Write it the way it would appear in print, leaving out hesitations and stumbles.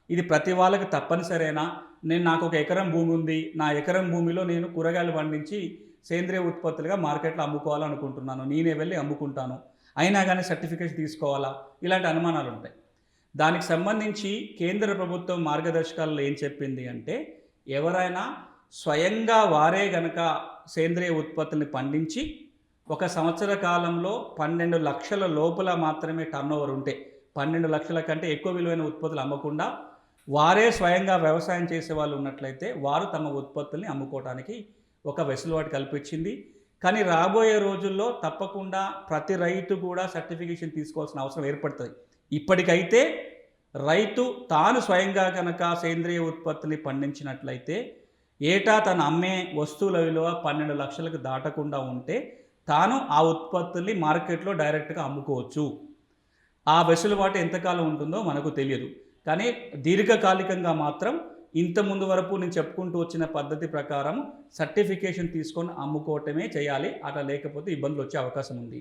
ఇది ప్రతి వాళ్ళకి తప్పనిసరేనా? నాకు ఒక ఎకరం భూమి ఉంది. నా ఎకరం భూమిలో నేను కూరగాయలు పండించి సేంద్రియ ఉత్పత్తులుగా మార్కెట్‌లో అమ్ముకోవాలనుకుంటున్నాను. నేనే వెళ్లి అమ్ముకుంటాను. అయినా గాని సర్టిఫికేషన్ తీసుకోవాలా? ఇలాంటి అనుమానాలుంటాయి. దానికి సంబంధించి కేంద్ర ప్రభుత్వం మార్గదర్శకాల్లో ఏం చెప్పింది అంటే, ఎవరైనా స్వయంగా వారే గనక సేంద్రియ ఉత్పత్తుల్ని పండించి, ఒక సంవత్సర కాలంలో 12,00,000 లోపల మాత్రమే టర్నోవర్ ఉంటే, 12,00,000 కంటే ఎక్కువ విలువైన ఉత్పత్తులు అమ్మకుండా, వారే స్వయంగా వ్యవసాయం చేసేవాళ్ళు ఉన్నట్లయితే, వారు తమ ఉత్పత్తుల్ని అమ్ముకోవటానికి ఒక వెసులుబాటు కల్పించింది. కానీ రాబోయే రోజుల్లో తప్పకుండా ప్రతి రైతు కూడా సర్టిఫికేషన్ తీసుకోవాల్సిన అవసరం ఏర్పడుతది. ఇప్పటికైతే రైతు తాను స్వయంగా గనక సేంద్రియ ఉత్పత్తిని పండించినట్లయితే, ఏటా తను అమ్మే వస్తువుల విలువ 12,00,000కు దాటకుండా ఉంటే, తాను ఆ ఉత్పత్తుల్ని మార్కెట్‌లో డైరెక్ట్‌గా అమ్ముకోవచ్చు. ఆ వెసులుబాటు ఎంతకాలం ఉంటుందో మనకు తెలియదు. కానీ దీర్ఘకాలికంగా మాత్రం ఇంతకుముందు వరకు నేను చెప్పుకుంటూ వచ్చిన పద్ధతి ప్రకారం సర్టిఫికేషన్ తీసుకొని అమ్ముకోవటమే చేయాలి. అట్లా లేకపోతే ఇబ్బందులొచ్చే అవకాశం ఉంది.